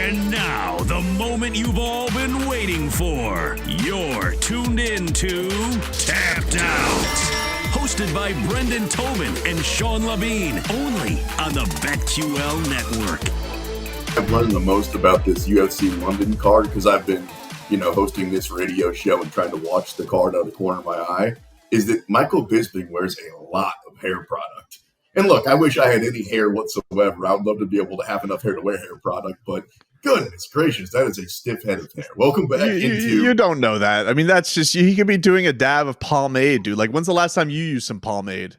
And now, the moment you've all been waiting for. You're tuned in to Tapped Out. Hosted by Brendan Tobin and Sean Levine. Only on the BetQL Network. I've learned the most about this UFC London card because I've been, hosting this radio show and trying to watch the card out of the corner of my eye, is that Michael Bisping wears a lot of hair product. And look, I wish I had any hair whatsoever. I would love to be able to have enough hair to wear hair product, but goodness gracious, that is a stiff head of hair. Welcome back You don't know that. I mean, that's just, he could be doing a dab of pomade, dude. Like, when's the last time you used some pomade?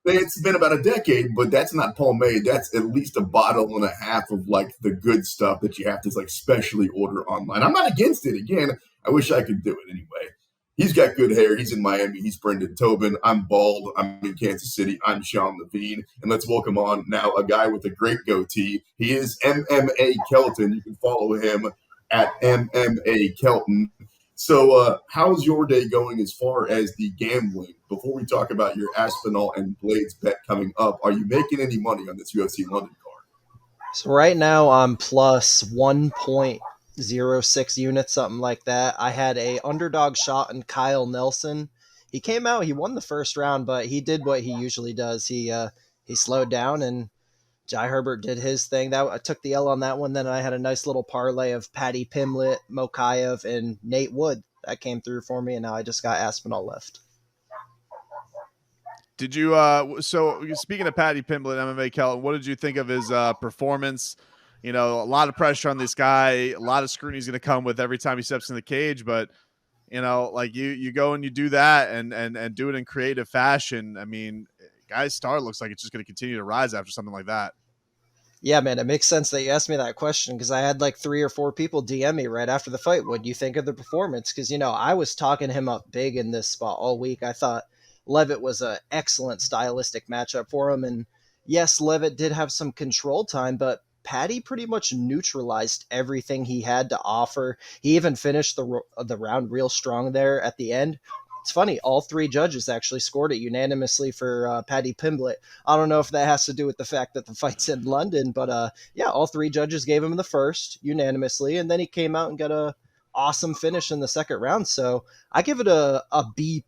It's been about a decade, but that's not pomade. That's at least a bottle and a half of, like, the good stuff that you have to, like, specially order online. I'm not against it. Again, I wish I could do it anyway. He's got good hair. He's in Miami. He's Brendan Tobin. I'm bald. I'm in Kansas City. I'm Sean Levine. And let's welcome on now a guy with a great goatee. He is MMAKelton. You can follow him at MMAKelton. So how's your day going as far as the gambling? Before we talk about your Aspinall and Blades bet coming up, are you making any money on this UFC London card? So right now I'm plus 1.06 units, something like that. I had a underdog shot in Kyle Nelson. He came out, he won the first round, but he did what he usually does. He slowed down, and Jai Herbert did his thing. I took the L on that one. Then I had a nice little parlay of Paddy Pimblett, Mokaev, and Nate Wood that came through for me, and now I just got Aspinall left. Did you so speaking of Paddy Pimblett, MMAKelton, what did you think of his performance? A lot of pressure on this guy, a lot of scrutiny is going to come with every time he steps in the cage, but like you go and you do that and do it in creative fashion. I mean, guy's star looks like it's just going to continue to rise after something like that. Yeah, man, it makes sense that you asked me that question because I had like 3 or 4 people DM me right after the fight. What do you think of the performance? Because, I was talking him up big in this spot all week. I thought Levitt was an excellent stylistic matchup for him. And yes, Levitt did have some control time, but Paddy pretty much neutralized everything he had to offer. He even finished the round real strong there at the end. It's funny, all 3 judges actually scored it unanimously for Paddy Pimblett. I don't know if that has to do with the fact that the fight's in London, but yeah, all 3 judges gave him the first unanimously, and then he came out and got a awesome finish in the second round. So I give it a B+.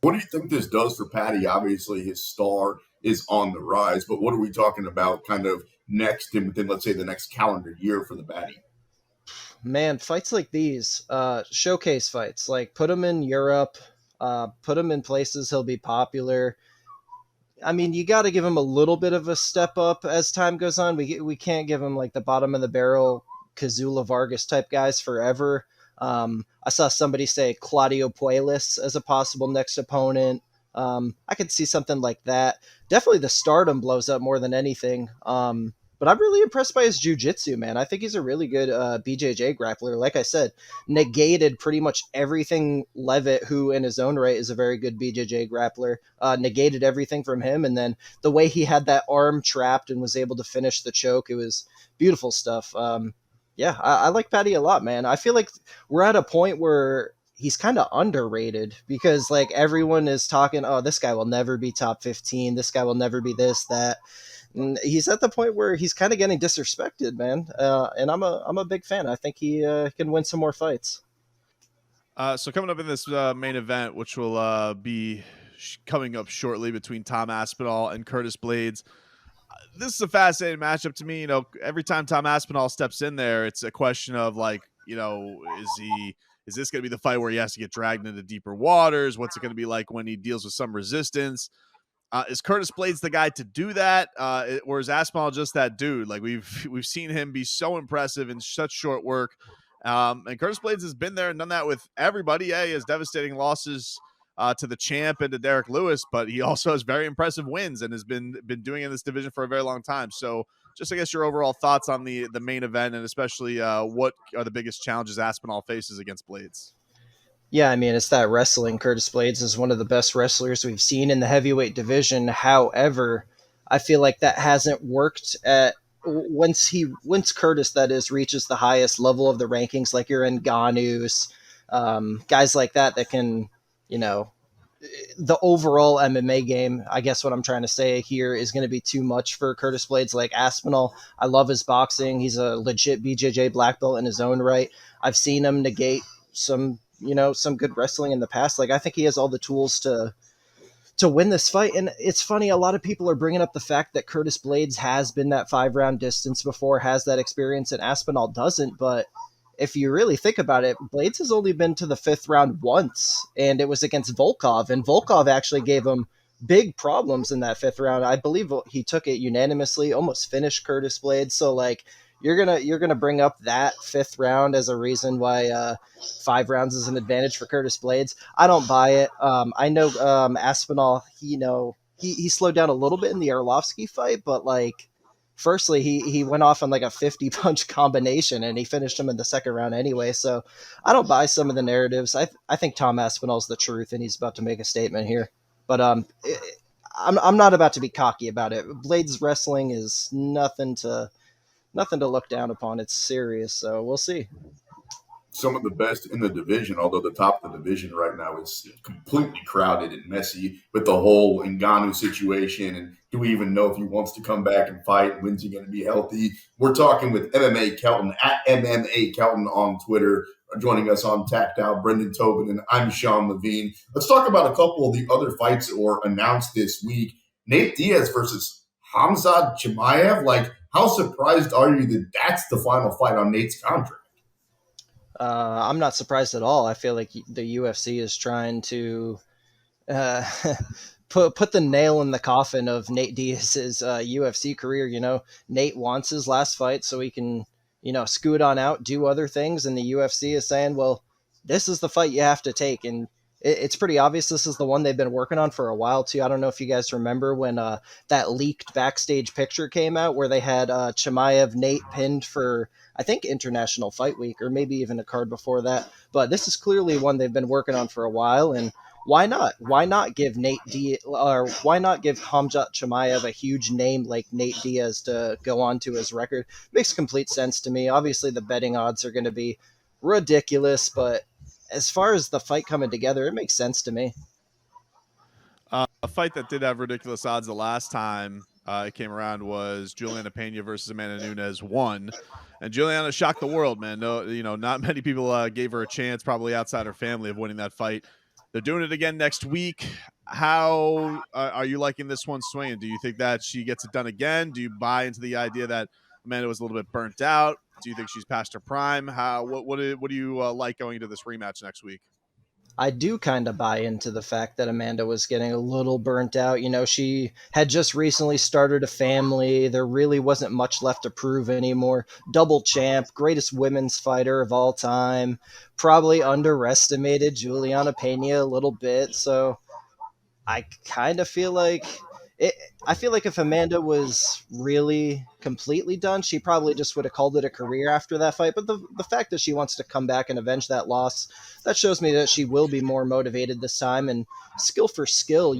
What do you think this does for Paddy? Obviously, his star is on the rise, but what are we talking about kind of next in within, let's say, the next calendar year for the Paddy? Man, fights like these, showcase fights, like put him in Europe, put him in places he'll be popular. I mean, you got to give him a little bit of a step up as time goes on. We can't give him like the bottom of the barrel Kazula Vargas type guys forever. I saw somebody say Claudio Puelles as a possible next opponent. I could see something like that. Definitely the stardom blows up more than anything. But I'm really impressed by his jiu-jitsu, man. I think he's a really good BJJ grappler. Like I said, negated pretty much everything Levitt, who in his own right is a very good BJJ grappler, negated everything from him. And then the way he had that arm trapped and was able to finish the choke, it was beautiful stuff. Yeah, I like Paddy a lot, man. I feel like we're at a point where he's kind of underrated because like everyone is talking, oh, this guy will never be top 15. This guy will never be this, that. And he's at the point where he's kind of getting disrespected, man. And I'm a big fan. I think he can win some more fights. So coming up in this main event, which will be coming up shortly between Tom Aspinall and Curtis Blades. This is a fascinating matchup to me. Every time Tom Aspinall steps in there, it's a question of like, is this going to be the fight where he has to get dragged into deeper waters? What's it going to be like when he deals with some resistance? Is Curtis Blades the guy to do that? Or is Aspinall just that dude? Like we've seen him be so impressive in such short work. And Curtis Blades has been there and done that with everybody. Yeah, he has devastating losses to the champ and to Derek Lewis, but he also has very impressive wins and has been doing in this division for a very long time. So just, I guess, your overall thoughts on the main event and especially what are the biggest challenges Aspinall faces against Blades? Yeah, I mean, it's that wrestling. Curtis Blades is one of the best wrestlers we've seen in the heavyweight division. However, I feel like that hasn't worked at once Curtis, that is, reaches the highest level of the rankings, like your Ngannou's, guys like that can, the overall MMA game, I guess what I'm trying to say here, is going to be too much for Curtis Blades. Like Aspinall, I love his boxing. He's a legit BJJ black belt in his own right. I've seen him negate some good wrestling in the past. Like I think he has all the tools to win this fight. And it's funny, a lot of people are bringing up the fact that Curtis Blades has been that 5-round distance before, has that experience, and Aspinall doesn't. But if you really think about it, Blades has only been to the 5th round once, and it was against Volkov, and Volkov actually gave him big problems in that 5th round. I believe he took it unanimously, almost finished Curtis Blades. So like, you're gonna bring up that 5th round as a reason why 5 rounds is an advantage for Curtis Blades. I don't buy it. I know Aspinall, he slowed down a little bit in the Arlovsky fight, but like, firstly, he went off on like a 50 punch combination and he finished him in the 2nd round anyway. So I don't buy some of the narratives. I think Tom Aspinall's the truth and he's about to make a statement here. But I'm not about to be cocky about it. Blades wrestling is nothing to look down upon. It's serious. So we'll see. Some of the best in the division, although the top of the division right now is completely crowded and messy with the whole Ngannou situation. And do we even know if he wants to come back and fight? When's he going to be healthy? We're talking with MMAKelton at MMAKelton on Twitter, joining us on Tapped Out, Brendan Tobin, and I'm Sean Levine. Let's talk about a couple of the other fights that were announced this week. Nate Diaz versus Hamzat Chimaev. Like, how surprised are you that that's the final fight on Nate's contract? I'm not surprised at all. I feel like the UFC is trying to put the nail in the coffin of Nate Diaz's UFC career. Nate wants his last fight so he can, scoot on out, do other things. And the UFC is saying, well, this is the fight you have to take. And it's pretty obvious this is the one they've been working on for a while, too. I don't know if you guys remember when that leaked backstage picture came out where they had Chimaev, Nate pinned for, I think, International Fight Week, or maybe even a card before that. But this is clearly one they've been working on for a while, and why not? Why not give why not give Hamzat Chimaev a huge name like Nate Diaz to go on to his record? Makes complete sense to me. Obviously, the betting odds are going to be ridiculous, but as far as the fight coming together, it makes sense to me. A fight that did have ridiculous odds the last time it came around was Juliana Pena versus Amanda Nunes 1. And Juliana shocked the world, man. No, not many people gave her a chance, probably outside her family, of winning that fight. They're doing it again next week. How are you liking this one swinging? Do you think that she gets it done again? Do you buy into the idea that Amanda was a little bit burnt out? Do you think she's past her prime? What do you like going into this rematch next week? I do kind of buy into the fact that Amanda was getting a little burnt out. She had just recently started a family. There really wasn't much left to prove anymore. Double champ, greatest women's fighter of all time. Probably underestimated Juliana Pena a little bit. So I kind of feel like if Amanda was really completely done, she probably just would have called it a career after that fight. But the fact that she wants to come back and avenge that loss, that shows me that she will be more motivated this time. And skill for skill,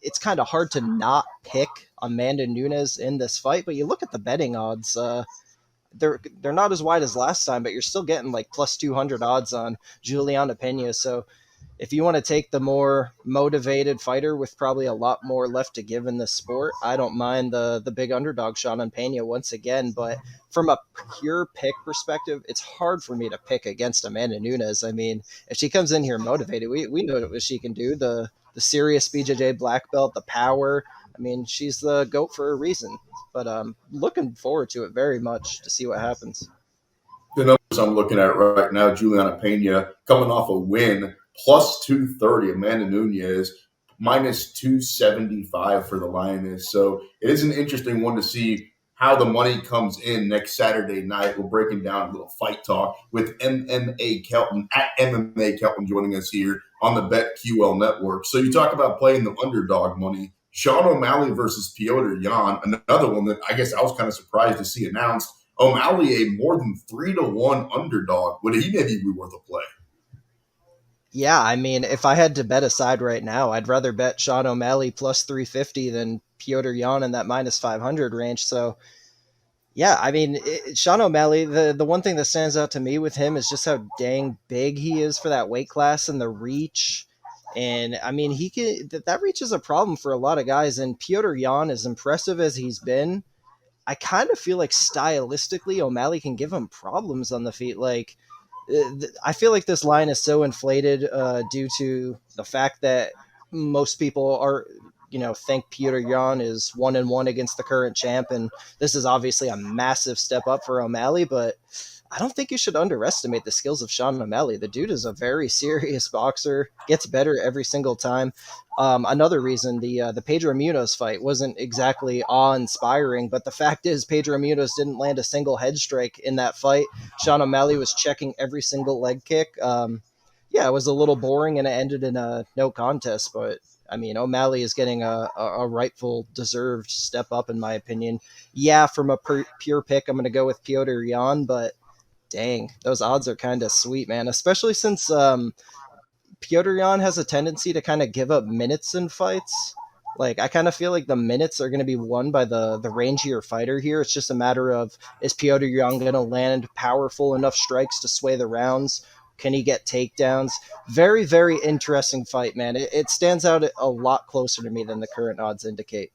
it's kind of hard to not pick Amanda Nunes in this fight. But you look at the betting odds, they're not as wide as last time, but you're still getting like plus 200 odds on Juliana Pena. So if you want to take the more motivated fighter with probably a lot more left to give in the sport, I don't mind the big underdog shot on Pena once again. But from a pure pick perspective, it's hard for me to pick against Amanda Nunes. I mean, if she comes in here motivated, we know what she can do. The serious BJJ black belt, the power. I mean, she's the GOAT for a reason. But looking forward to it very much to see what happens. The numbers I'm looking at right now, Juliana Pena coming off a win, plus 230. Amanda Nunes, minus 275 for the Lioness. So it is an interesting one to see how the money comes in next Saturday night. We're breaking down a little fight talk with MMAKelton at MMAKelton joining us here on the BetQL network. So you talk about playing the underdog money. Sean O'Malley versus Petr Yan, another one that I guess I was kind of surprised to see announced. O'Malley, a more than 3-1 underdog. Would he maybe be worth a play? Yeah, I mean, if I had to bet a side right now, I'd rather bet Sean O'Malley plus 350 than Petr Yan in that minus 500 range. So, yeah, I mean, Sean O'Malley, the one thing that stands out to me with him is just how dang big he is for that weight class and the reach. And I mean, that reaches a problem for a lot of guys. And Piotr Jan, as impressive as he's been, I kind of feel like stylistically O'Malley can give him problems on the feet. Like, I feel like this line is so inflated due to the fact that most people are, think Peter Yan is 1-1 against the current champ, and this is obviously a massive step up for O'Malley. But I don't think you should underestimate the skills of Sean O'Malley. The dude is a very serious boxer, gets better every single time. Another reason the Pedro Munoz fight wasn't exactly awe-inspiring, but the fact is Pedro Munoz didn't land a single head strike in that fight. Sean O'Malley was checking every single leg kick. Yeah, it was a little boring and it ended in a no contest, but I mean, O'Malley is getting a rightful, deserved step up, in my opinion. Yeah, from a pure pick, I'm going to go with Piotr Jan, but dang, those odds are kind of sweet, man, especially since Piotr Jan has a tendency to kind of give up minutes in fights. Like, I kind of feel like the minutes are going to be won by the rangier fighter here. It's just a matter of, is Piotr Jan going to land powerful enough strikes to sway the rounds? Can he get takedowns? Very, very interesting fight, man. It stands out a lot closer to me than the current odds indicate.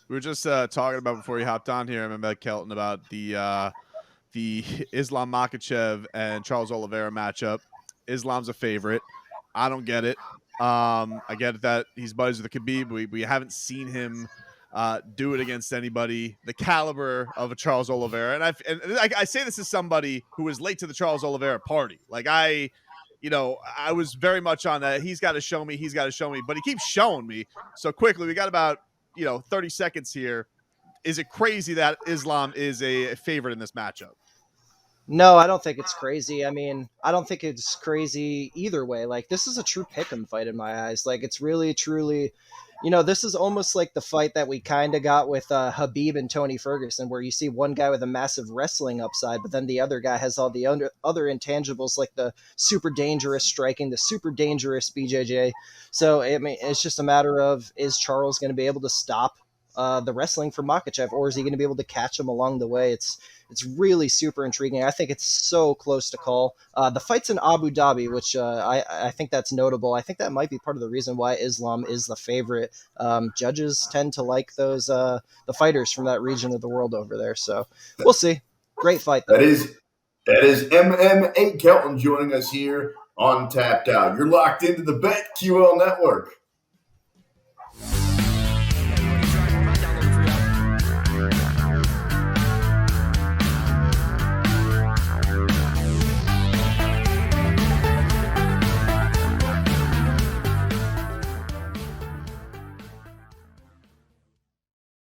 We were just talking about before you hopped on here, MMAKelton, about the Islam Makhachev and Charles Oliveira matchup. Islam's a favorite. I don't get it. I get that he's buddies with the Khabib. We haven't seen him do it against anybody the caliber of a Charles Oliveira. And I say this as somebody who was late to the Charles Oliveira party. Like, I was very much on that. He's got to show me. But he keeps showing me. So quickly, we got about 30 seconds here. Is it crazy that Islam is a favorite in this matchup? No, I don't think it's crazy. I mean, I don't think it's crazy either way. Like, this is a true pick'em fight in my eyes. Like, it's really, truly, this is almost like the fight that we kind of got with Khabib and Tony Ferguson, where you see one guy with a massive wrestling upside, but then the other guy has all the other intangibles, like the super dangerous striking, the super dangerous BJJ. So, I mean, it's just a matter of, is Charles going to be able to stop the wrestling from Makhachev, or is he going to be able to catch him along the way? It's really super intriguing. I think it's so close to call. The fight's in Abu Dhabi, which I think that's notable. I think that might be part of the reason why Islam is the favorite. Judges tend to like those the fighters from that region of the world over there. So we'll see. Great fight, though. That is MMAKelton joining us here on Tapped Out. You're locked into the BetQL Network.